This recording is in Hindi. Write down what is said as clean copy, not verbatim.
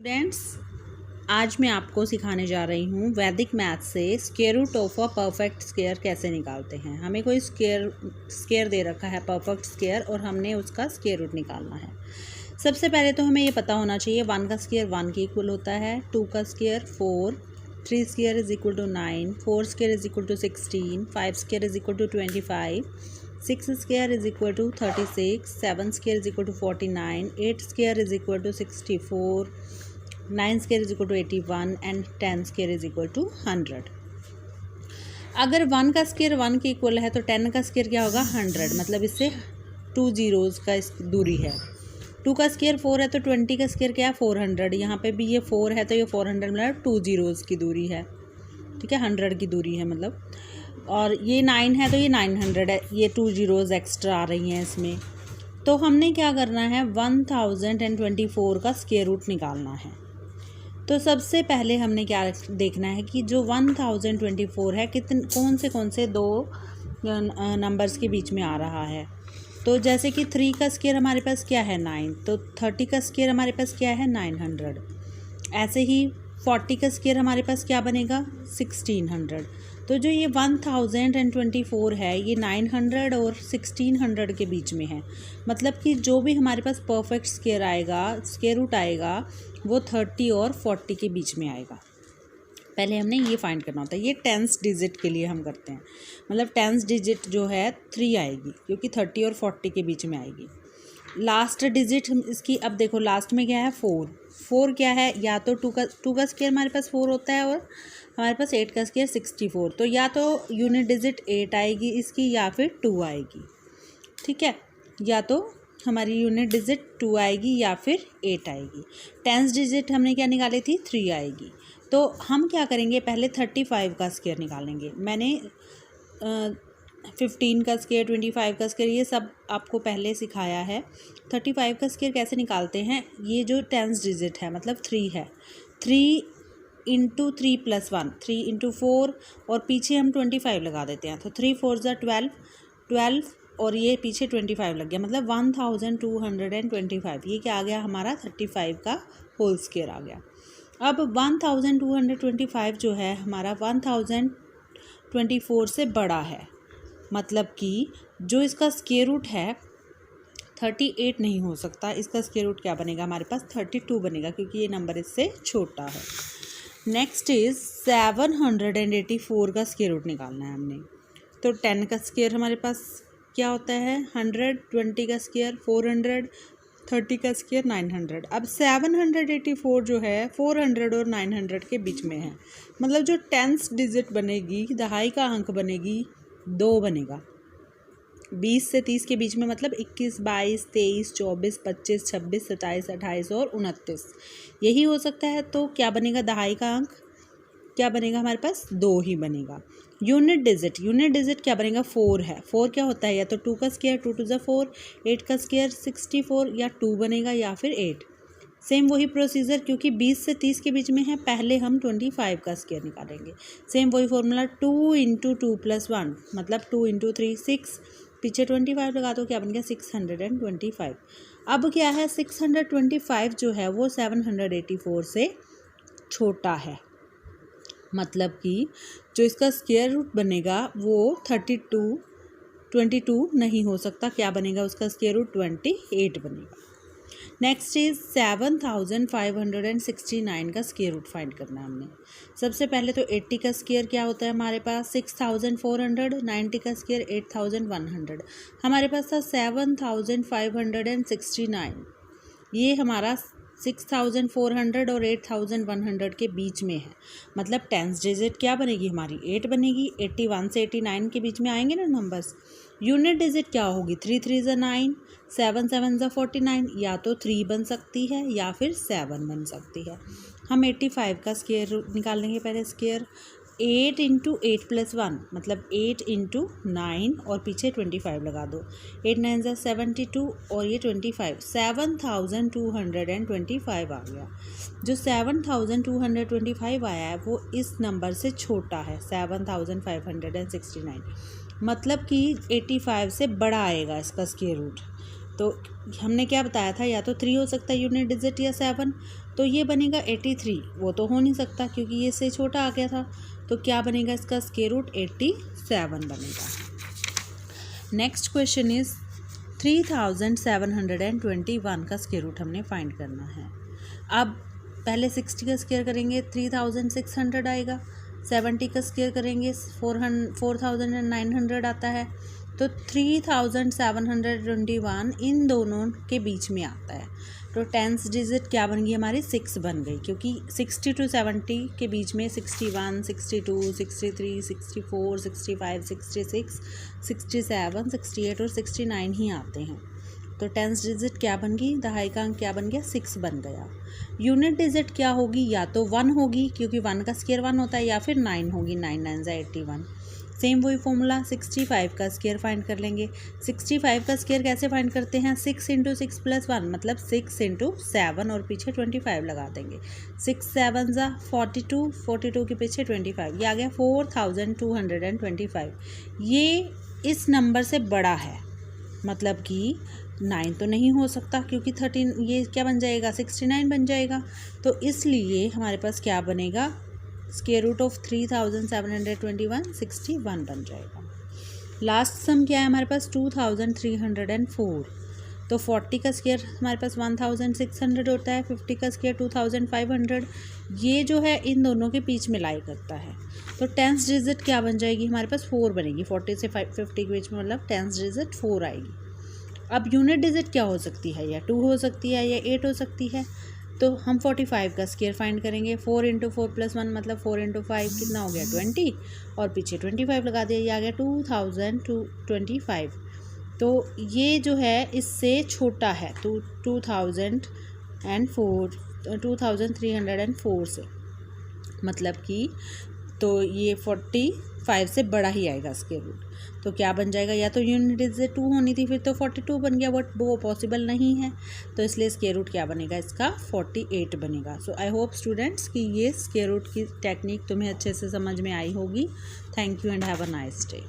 स्टूडेंट्स, आज मैं आपको सिखाने जा रही हूँ वैदिक मैथ से square root of a perfect square कैसे निकालते हैं। हमें कोई स्क्वायर दे रखा है परफेक्ट स्क्वायर और हमने उसका स्क्वायर रूट निकालना है। सबसे पहले तो हमें ये पता होना चाहिए 1 का स्क्वायर 1 के इक्वल होता है, 2 का square 4, 3 square is equal to 9, 4 square is equal to 16, 5 square is equal to 25, 6 square is equal to 36, 7 square is equal to 49, 8 square is equal to 64, 9 square is equal to 81 and 10 square is equal to 100। अगर 1 का स्क्वायर 1 के इक्वल है तो 10 का स्क्वायर क्या होगा 100, मतलब इससे 2 जीरोज़ का दूरी है। 2 का स्क्वायर 4 है तो 20 का स्क्वायर क्या है 400, यहाँ पे भी ये 4 है तो ये 400 मतलब 2 जीरोज़ की दूरी है, ठीक है, 100 की दूरी है मतलब। और ये 9 है तो ये 900 है, ये 2 जीरोज़ एक्स्ट्रा आ रही हैं इसमें। तो हमने क्या करना है 1024 का स्क्वायर रूट निकालना है। तो सबसे पहले हमने क्या देखना है कि जो 1024 है कौन से दो नंबर्स के बीच में आ रहा है। तो जैसे कि 3 का स्क्वायर हमारे पास क्या है 9, तो 30 का स्क्वायर हमारे पास क्या है 900। ऐसे ही 40 का स्क्वायर हमारे पास क्या बनेगा 1600। तो जो ये 1024 है ये 900 और 1600 के बीच में है, मतलब कि जो भी हमारे पास परफेक्ट स्क्वायर आएगा, स्क्वायर रूट आएगा, वो 30 और 40 के बीच में आएगा। पहले हमने ये फाइंड करना होता है। ये 10th डिजिट के लिए हम करते हैं, मतलब 10th डिजिट जो है 3 आएगी क्योंकि 30 और 40 के बीच में आएगी। लास्ट डिजिट इसकी, अब देखो लास्ट में क्या है 4 क्या है, या तो 2 का स्क्वायर हमारे पास 4 होता है और हमारे पास 8 का स्क्वायर 64, तो या तो यूनिट डिजिट 8 आएगी इसकी या फिर 2 आएगी, ठीक है, या तो हमारी यूनिट डिजिट 2 आएगी या फिर 8 आएगी। 10th डिजिट हमने क्या निकाली थी 3 आएगी। तो हम क्या करेंगे पहले 35 का स्क्वायर निकालेंगे। मैंने 15 का स्क्वायर 25 का स्क्वायर ये सब आपको पहले सिखाया है। 35 का स्क्वायर कैसे निकालते हैं, ये जो 10th डिजिट है मतलब 3 है, 3 इंटू 3 + 1, 3 इंटू 4 और पीछे हम 25 लगा देते हैं, तो 3 4 ज़ा 12 और ये पीछे 25 लग गया, मतलब 1225। ये क्या आ गया हमारा 35 का होल स्क्वायर आ गया। अब 1225 जो है हमारा 1024 से बड़ा है, मतलब कि जो इसका स्क्वायर रूट है 38 नहीं हो सकता, इसका स्क्वायर रूट क्या बनेगा हमारे पास 32 बनेगा क्योंकि ये नंबर इससे छोटा है। नेक्स्ट इज 784 का स्क्वायर रूट निकालना है हमने। तो 10 का स्क्वायर हमारे पास क्या होता है 100, 20 का स्क्वायर 400, 30 का स्क्वायर 900। अब 784 जो है 400 और 900 के बीच में है, मतलब जो 10th डिजिट बनेगी, दहाई का अंक बनेगी 2 बनेगा। 20 से 30 के बीच में मतलब 21, 22, 23, 24, 25, 26, 27, 28 और 29 यही हो सकता है। तो क्या बनेगा दहाई का अंक क्या बनेगा हमारे पास 2 ही बनेगा। यूनिट डिजिट क्या बनेगा 4 है। 4 क्या होता है, या तो 2 का स्क्वायर 2 2 ज़ा 4, 8 का स्क्वायर 64 या 2 बनेगा या फिर 8। सेम वही प्रोसीजर, क्योंकि 20 से 30 के बीच में है, पहले हम 25 का स्क्वायर निकालेंगे। सेम वही फॉर्मूला 2 इंटू 2 + 1 मतलब 2 इंटू 3 6, पीछे 25 लगा दो क्या बन गया 625। अब क्या है 625 जो है वो 784 से छोटा है, मतलब कि जो इसका स्क्वायर रूट बनेगा वो 22 नहीं हो सकता, क्या बनेगा उसका स्क्वायर रूट 28 बनेगा। नेक्स्ट इज 7569 का स्क्वायर रूट फाइंड करना है हमने। सबसे पहले तो 80 का स्क्वायर क्या होता है हमारे पास 6400, 90 का स्क्वायर 8100, हमारे पास था 7569। ये हमारा 6400 और 8100 के बीच में है, मतलब 10th डिजिट क्या बनेगी हमारी 8 बनेगी। 81 से 89 के बीच में आएंगे ना नंबर्स। यूनिट डिजिट क्या होगी 3 3 ज़ा 9, 7 7 ज़ा 49, या तो 3 बन सकती है या फिर 7 बन सकती है। हम 85 का स्क्वायर निकालेंगे पहले। स्क्वायर 8 इंटू 8 + 1 मतलब 8 इंटू 9 और पीछे 25 लगा दो, 8 9 ज़ा 72 और ये 25, 7225 आ गया। जो 7225 आया है वो इस नंबर से छोटा है 7569, मतलब कि 85 से बड़ा आएगा इसका स्क्वायर रूट। तो हमने क्या बताया था, या तो 3 हो सकता है यूनिट डिजिट या 7। तो ये बनेगा 83, वो तो हो नहीं सकता क्योंकि ये इससे छोटा आ गया था। तो क्या बनेगा इसका स्क्वायर रूट 87 बनेगा। नेक्स्ट क्वेश्चन इज 3721 का स्क्वायर रूट हमने फाइंड करना है। अब पहले 60 का स्क्वायर करेंगे 3600 आएगा, 70 का स्क्वायर करेंगे 4900 आता है। तो 3721 इन दोनों के बीच में आता है। तो टेंथ डिजिट क्या बन गई हमारी 6 बन गई, क्योंकि 60 to 70 के बीच में 61, 62, 63, 64, 65, 66, 67, 68 और 69 ही आते हैं। तो टेंथ डिजिट क्या बन गई, दहाई का अंक क्या बन गया 6 बन गया। यूनिट डिजिट क्या होगी, या तो 1 होगी क्योंकि 1 का स्क्वायर 1 होता है, या फिर 9 होगी, 9 9 81। सेम वही फॉर्मूला 65 का स्क्वायर फाइंड कर लेंगे। 65 का स्क्वायर कैसे फाइंड करते हैं, 6 × 6 + 1 मतलब 6 × 7 और पीछे 25 लगा देंगे। 6 7 ज़ा 42, 42 के पीछे 25, ये आ गया 4225। ये इस नंबर से बड़ा है, मतलब कि 9 तो नहीं हो सकता क्योंकि 13, ये क्या बन जाएगा 69 बन जाएगा। तो इसलिए हमारे पास क्या बनेगा, स्क्वायर रूट ऑफ 3721 61 बन जाएगा। लास्ट सम क्या है हमारे पास 2304। तो 40 का स्क्वायर हमारे पास 1600 होता है, 50 का स्क्वायर 2500। ये जो है इन दोनों के बीच में लाई करता है। तो टेंथ डिजिट क्या बन जाएगी हमारे पास 4 बनेगी, 40 से 50 के बीच में, मतलब टेंथ डिजिट 4 आएगी। अब यूनिट डिजिट क्या हो सकती है, या 2 हो सकती है या 8 हो सकती है। तो हम 45 का स्क्वायर फाइंड करेंगे। 4 × 4 + 1 मतलब 4 × 5 कितना हो गया 20, और पीछे 25 लगा दिया, ये आ गया 2025। तो ये जो है इससे छोटा है, तो 2304 से, मतलब कि तो ये 45 से बड़ा ही आएगा स्क्वायर रूट। तो क्या बन जाएगा, या तो यूनिट डिजिट 2 होनी थी, फिर तो 42 बन गया, बट वो पॉसिबल नहीं है। तो इसलिए स्क्वायर रूट क्या बनेगा इसका 48 बनेगा। सो आई होप स्टूडेंट्स कि ये स्क्वायर रूट की टेक्निक तुम्हें अच्छे से समझ में आई होगी। Thank you and have a nice day.